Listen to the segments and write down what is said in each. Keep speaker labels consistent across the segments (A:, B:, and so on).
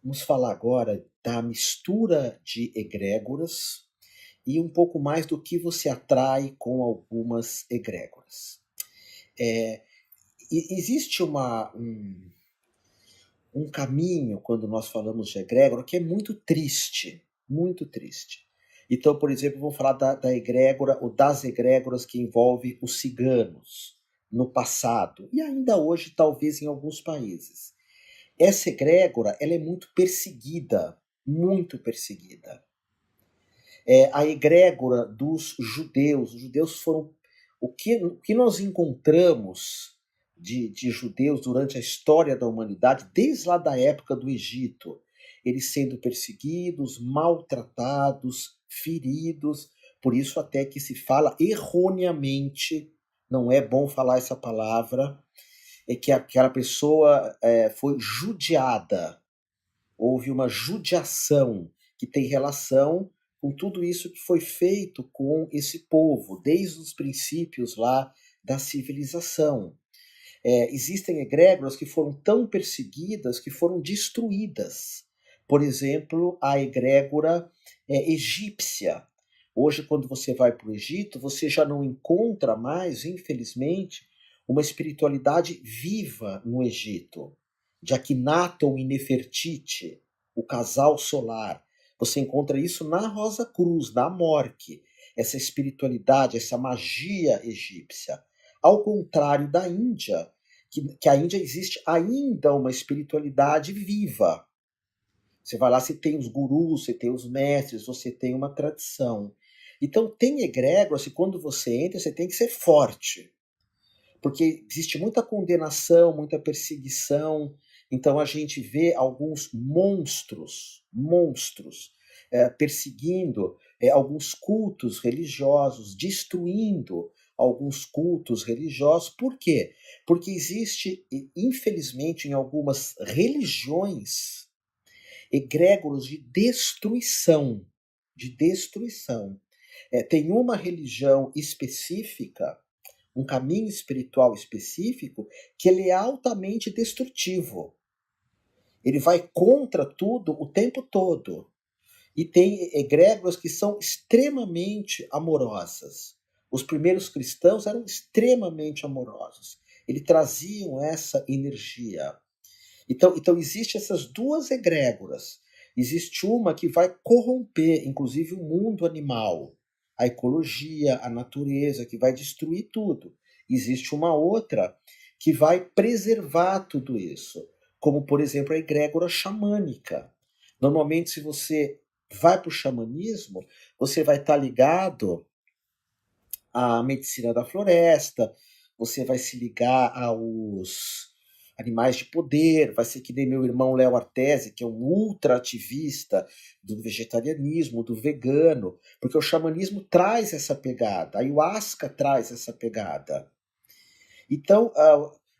A: Vamos falar agora da mistura de egrégoras e um pouco mais do que você atrai com algumas egrégoras. É, existe um caminho quando nós falamos de egrégora que é muito triste, muito triste. Então, por exemplo, vamos falar da egrégora ou das egrégoras que envolve os ciganos no passado e ainda hoje, talvez em alguns países. Essa egrégora, ela é muito perseguida, muito perseguida. A egrégora dos judeus, os judeus foram... O que nós encontramos de judeus durante a história da humanidade, desde lá da época do Egito, eles sendo perseguidos, maltratados, feridos, por isso até que se fala erroneamente, não é bom falar essa palavra, é que aquela pessoa foi judiada, houve uma judiação que tem relação com tudo isso que foi feito com esse povo, desde os princípios lá da civilização. Existem egrégoras que foram tão perseguidas que foram destruídas. Por exemplo, a egrégora egípcia. Hoje, quando você vai para o Egito, você já não encontra mais, infelizmente, uma espiritualidade viva no Egito. De Akhenaton e Nefertiti, o casal solar. Você encontra isso na Rosa Cruz, na Morque. Essa espiritualidade, essa magia egípcia. Ao contrário da Índia, que a Índia existe ainda uma espiritualidade viva. Você vai lá, você tem os gurus, você tem os mestres, você tem uma tradição. Então tem egrégoras que quando você entra, você tem que ser forte. Porque existe muita condenação, muita perseguição. Então a gente vê alguns monstros, perseguindo alguns cultos religiosos, destruindo alguns cultos religiosos. Por quê? Porque existe, infelizmente, em algumas religiões, egrégoros de destruição. De destruição. Tem uma religião específica, um caminho espiritual específico, que ele é altamente destrutivo. Ele vai contra tudo o tempo todo. E tem egrégoras que são extremamente amorosas. Os primeiros cristãos eram extremamente amorosos. Eles traziam essa energia. Então existem essas duas egrégoras. Existe uma que vai corromper, inclusive, o mundo animal, a ecologia, a natureza, que vai destruir tudo. Existe uma outra que vai preservar tudo isso, como, por exemplo, a egrégora xamânica. Normalmente, se você vai para o xamanismo, você vai estar ligado à medicina da floresta, você vai se ligar aos animais de poder, vai ser que nem meu irmão Léo Artesi, que é um ultra ativista do vegetarianismo, do vegano, porque o xamanismo traz essa pegada, a ayahuasca traz essa pegada. Então,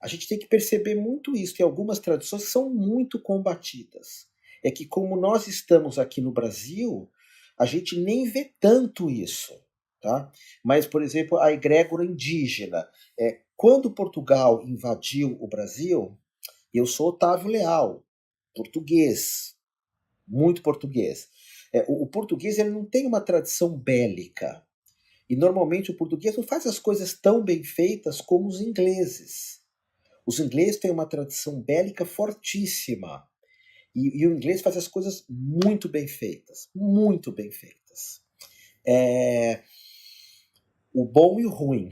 A: a gente tem que perceber muito isso, que algumas tradições são muito combatidas. É que como nós estamos aqui no Brasil, a gente nem vê tanto isso. Tá? Mas, por exemplo, a egrégora indígena. Quando Portugal invadiu o Brasil, eu sou Otávio Leal, português, muito português. O português ele não tem uma tradição bélica. E normalmente o português não faz as coisas tão bem feitas como os ingleses. Os ingleses têm uma tradição bélica fortíssima. E o inglês faz as coisas muito bem feitas. Muito bem feitas. O bom e o ruim.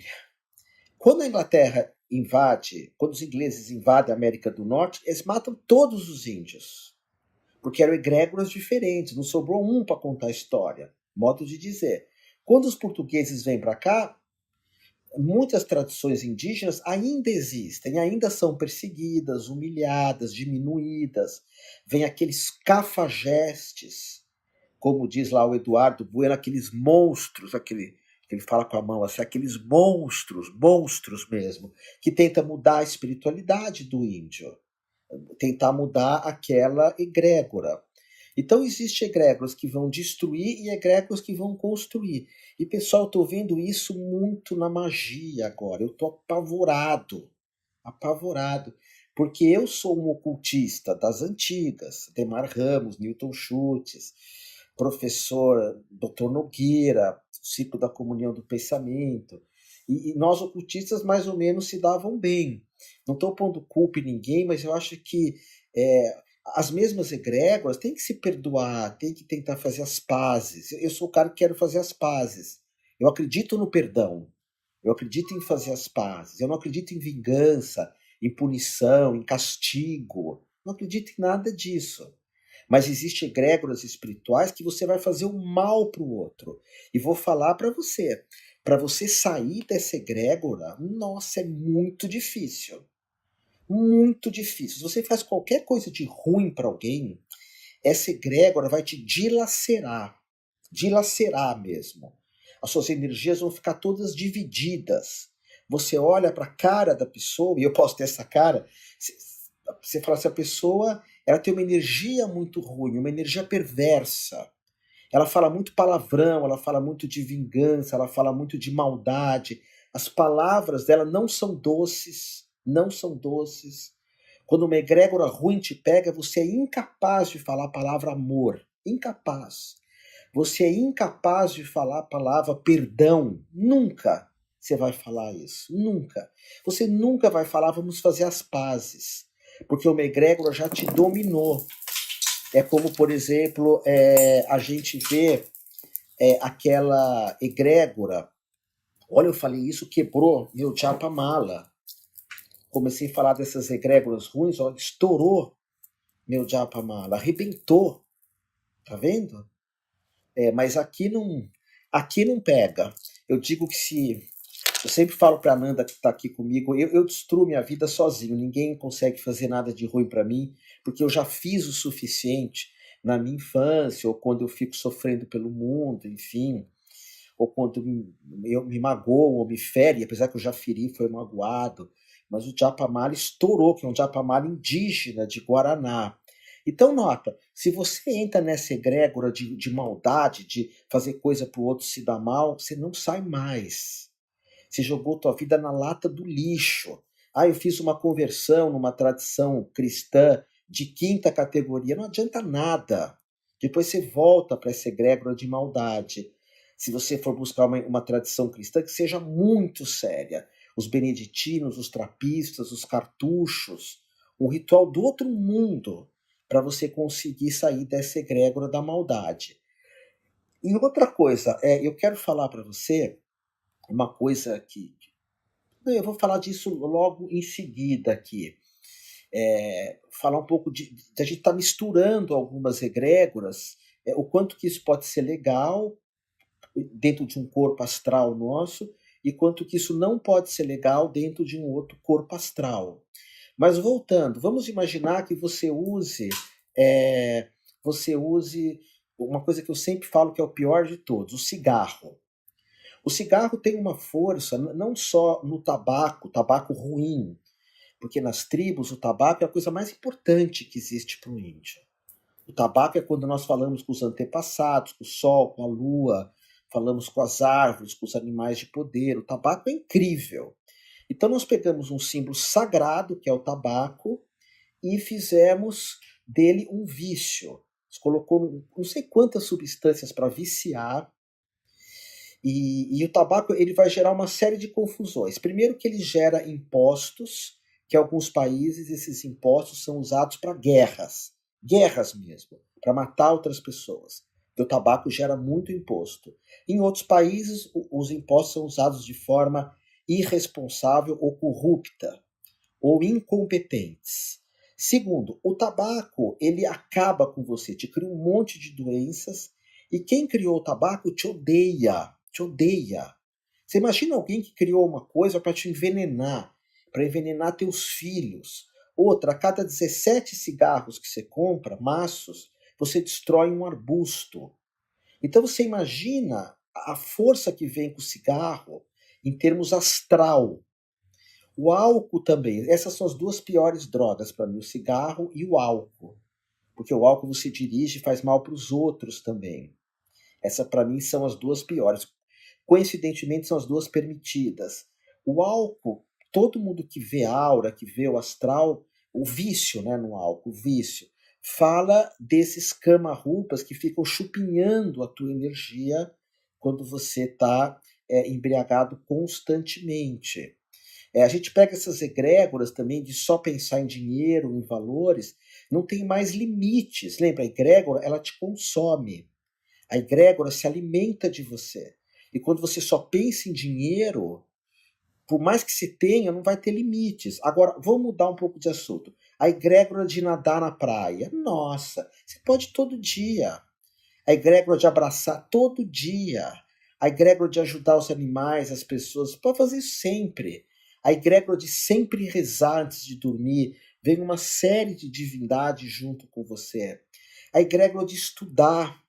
A: Quando a Inglaterra invade, quando os ingleses invadem a América do Norte, eles matam todos os índios. Porque eram egrégoras diferentes, não sobrou um para contar a história. Modo de dizer. Quando os portugueses vêm para cá, muitas tradições indígenas ainda existem, ainda são perseguidas, humilhadas, diminuídas. Vem aqueles cafajestes, como diz lá o Eduardo Bueno, aqueles monstros, que ele fala com a mão assim, aqueles monstros mesmo, que tenta mudar a espiritualidade do índio, tentar mudar aquela egrégora. Então existem egrégoras que vão destruir e egrégoras que vão construir. E pessoal, eu estou vendo isso muito na magia agora. Eu estou apavorado, apavorado. Porque eu sou um ocultista das antigas, Demar Ramos, Newton Schultz, professor Dr. Nogueira, ciclo da comunhão do pensamento, e nós ocultistas mais ou menos se davam bem. Não estou pondo culpa em ninguém, mas eu acho que as mesmas egrégoras têm que se perdoar, têm que tentar fazer as pazes. Eu sou o cara que quero fazer as pazes. Eu acredito no perdão. Eu acredito em fazer as pazes. Eu não acredito em vingança, em punição, em castigo. Não acredito em nada disso. Mas existem egrégoras espirituais que você vai fazer o mal para o outro. E vou falar para você sair dessa egrégora, nossa, é muito difícil. Muito difícil. Se você faz qualquer coisa de ruim para alguém, essa egrégora vai te dilacerar. Dilacerar mesmo. As suas energias vão ficar todas divididas. Você olha para a cara da pessoa, e eu posso ter essa cara, você fala assim, a pessoa ela tem uma energia muito ruim, uma energia perversa. Ela fala muito palavrão, ela fala muito de vingança, ela fala muito de maldade. As palavras dela não são doces, não são doces. Quando uma egrégora ruim te pega, você é incapaz de falar a palavra amor. Incapaz. Você é incapaz de falar a palavra perdão. Nunca você vai falar isso. Nunca. Você nunca vai falar vamos fazer as pazes. Porque uma egrégora já te dominou. É como, por exemplo, a gente vê aquela egrégora. Olha, eu falei isso, quebrou meu Japamala. Comecei a falar dessas egrégoras ruins, olha, estourou meu Japamala, arrebentou. Tá vendo? Mas aqui não pega. Eu digo que se. Eu sempre falo para a Nanda que está aqui comigo, eu destruo minha vida sozinho. Ninguém consegue fazer nada de ruim para mim, porque eu já fiz o suficiente na minha infância, ou quando eu fico sofrendo pelo mundo, enfim, ou quando eu me magoo ou me fere, apesar que eu já feri, foi magoado. Mas o Japamala estourou, que é um Japamala indígena de Guaraná. Então, nota, se você entra nessa egrégora de maldade, de fazer coisa para o outro se dar mal, você não sai mais. Você jogou tua vida na lata do lixo. Ah, eu fiz uma conversão numa tradição cristã de quinta categoria. Não adianta nada. Depois você volta para essa egrégora de maldade. Se você for buscar uma tradição cristã que seja muito séria. Os beneditinos, os trapistas, os cartuchos. Um ritual do outro mundo para você conseguir sair dessa egrégora da maldade. E outra coisa, eu quero falar para você uma coisa que. Eu vou falar disso logo em seguida aqui. Falar um pouco de a gente estar misturando algumas egrégoras, o quanto que isso pode ser legal dentro de um corpo astral nosso e quanto que isso não pode ser legal dentro de um outro corpo astral. Mas voltando, vamos imaginar que você use uma coisa que eu sempre falo que é o pior de todos, o cigarro. O cigarro tem uma força não só no tabaco ruim, porque nas tribos o tabaco é a coisa mais importante que existe para o índio. O tabaco é quando nós falamos com os antepassados, com o sol, com a lua, falamos com as árvores, com os animais de poder. O tabaco é incrível. Então nós pegamos um símbolo sagrado, que é o tabaco, e fizemos dele um vício. Colocou não sei quantas substâncias para viciar. E o tabaco ele vai gerar uma série de confusões. Primeiro que ele gera impostos, que em alguns países esses impostos são usados para guerras. Guerras mesmo, para matar outras pessoas. Porque o tabaco gera muito imposto. Em outros países, os impostos são usados de forma irresponsável ou corrupta, ou incompetentes. Segundo, o tabaco ele acaba com você, te cria um monte de doenças, e quem criou o tabaco te odeia, te odeia. Você imagina alguém que criou uma coisa para envenenar teus filhos. Outra, a cada 17 cigarros que você compra, maços, você destrói um arbusto. Então você imagina a força que vem com o cigarro em termos astral. O álcool também. Essas são as duas piores drogas para mim, o cigarro e o álcool. Porque o álcool você dirige e faz mal para os outros também. Essa para mim são as duas piores. Coincidentemente são as duas permitidas. O álcool, todo mundo que vê aura, que vê o astral, o vício, né, no álcool, o vício. Fala desses cama-roupas que ficam chupinhando a tua energia quando você está embriagado constantemente. A gente pega essas egrégoras também de só pensar em dinheiro, em valores, não tem mais limites. Lembra, a egrégora, ela te consome. A egrégora se alimenta de você. E quando você só pensa em dinheiro, por mais que se tenha, não vai ter limites. Agora, vamos mudar um pouco de assunto. A egrégora de nadar na praia. Nossa, você pode todo dia. A egrégora de abraçar todo dia. A egrégora de ajudar os animais, as pessoas. Você pode fazer isso sempre. A egrégora de sempre rezar antes de dormir. Vem uma série de divindades junto com você. A egrégora de estudar,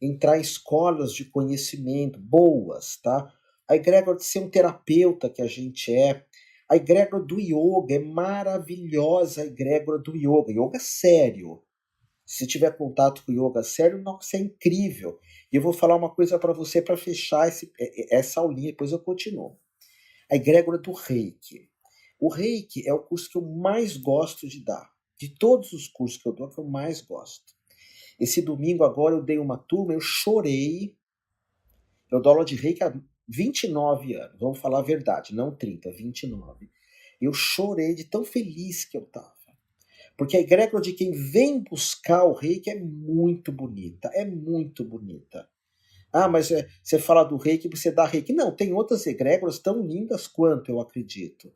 A: entrar em escolas de conhecimento boas, tá? A egrégora de ser um terapeuta que a gente é. A egrégora do yoga é maravilhosa, a egrégora do yoga. Yoga sério. Se tiver contato com yoga sério, nossa, é incrível. E eu vou falar uma coisa para você para fechar essa aulinha, depois eu continuo. A egrégora do Reiki. O Reiki é o curso que eu mais gosto de dar. De todos os cursos que eu dou, é o que eu mais gosto. Esse domingo agora eu dei uma turma, eu chorei. Eu dou aula de Reiki há 29 anos, vamos falar a verdade, não 30, 29. Eu chorei de tão feliz que eu estava. Porque a egrégora de quem vem buscar o Reiki é muito bonita, é muito bonita. Ah, mas você fala do Reiki, você dá Reiki. Não, tem outras egrégoras tão lindas quanto, eu acredito.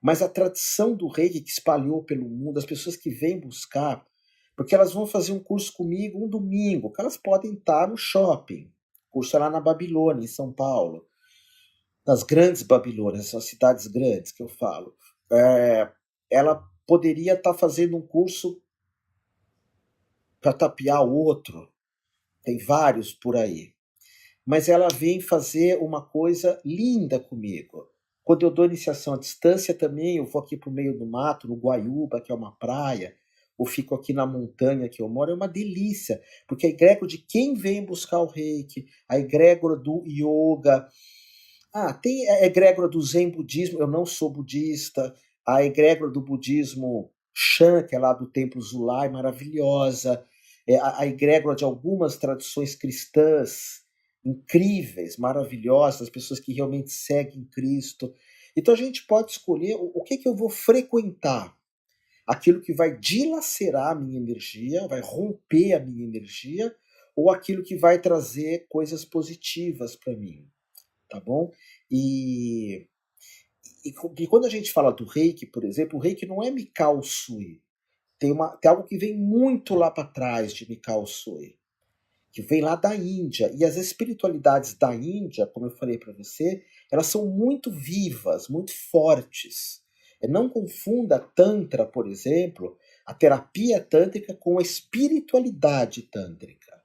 A: Mas a tradição do Reiki que espalhou pelo mundo, as pessoas que vêm buscar, porque elas vão fazer um curso comigo um domingo, que elas podem estar no shopping. O curso é lá na Babilônia, em São Paulo. Nas grandes Babilônias, são cidades grandes que eu falo. Ela poderia estar fazendo um curso para tapear o outro. Tem vários por aí. Mas ela vem fazer uma coisa linda comigo. Quando eu dou iniciação à distância também, eu vou aqui para o meio do mato, no Guaiúba, que é uma praia, ou fico aqui na montanha que eu moro, é uma delícia, porque a egrégora de quem vem buscar o Reiki, a egrégora do yoga, tem a egrégora do Zen budismo, eu não sou budista, a egrégora do budismo Shan, que é lá do templo Zulai, maravilhosa, a egrégora de algumas tradições cristãs, incríveis, maravilhosas, pessoas que realmente seguem Cristo. Então a gente pode escolher o que eu vou frequentar. Aquilo que vai dilacerar a minha energia, vai romper a minha energia, ou aquilo que vai trazer coisas positivas para mim, tá bom? E, e quando a gente fala do Reiki, por exemplo, o Reiki não é Mikao Sui. Tem algo que vem muito lá para trás de Mikao Sui, que vem lá da Índia. E as espiritualidades da Índia, como eu falei para você, elas são muito vivas, muito fortes. Não confunda Tantra, por exemplo, a terapia tântrica com a espiritualidade tântrica.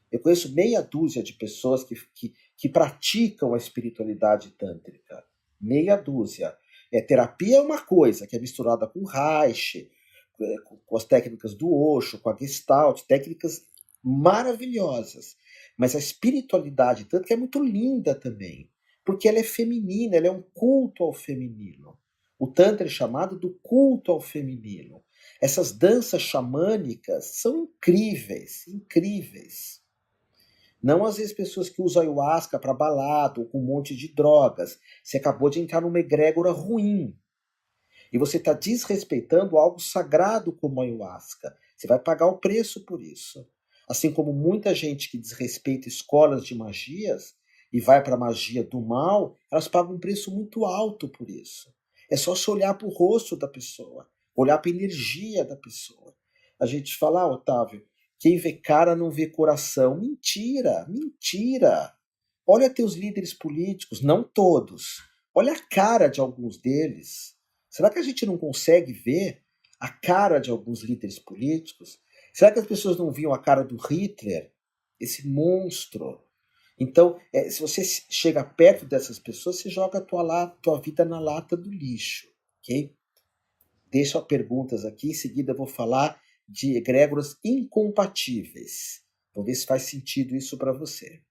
A: Eu conheço meia dúzia de pessoas que praticam a espiritualidade tântrica. Meia dúzia. Terapia é uma coisa que é misturada com Reiki, com as técnicas do Osho, com a Gestalt, técnicas maravilhosas. Mas a espiritualidade tântrica é muito linda também, porque ela é feminina, ela é um culto ao feminino. O Tantra é chamado do culto ao feminino. Essas danças xamânicas são incríveis, incríveis. Não às vezes pessoas que usam ayahuasca para balada ou com um monte de drogas. Você acabou de entrar numa egrégora ruim. E você está desrespeitando algo sagrado como a ayahuasca. Você vai pagar o preço por isso. Assim como muita gente que desrespeita escolas de magias e vai para a magia do mal, elas pagam um preço muito alto por isso. É só se olhar para o rosto da pessoa, olhar para a energia da pessoa. A gente fala, Otávio, quem vê cara não vê coração. Mentira, mentira. Olha teus líderes políticos, não todos. Olha a cara de alguns deles. Será que a gente não consegue ver a cara de alguns líderes políticos? Será que as pessoas não viam a cara do Hitler, esse monstro? Então, se você chega perto dessas pessoas, você joga a tua vida na lata do lixo, ok? Deixo perguntas aqui, em seguida eu vou falar de egrégoras incompatíveis. Vamos ver se faz sentido isso para você.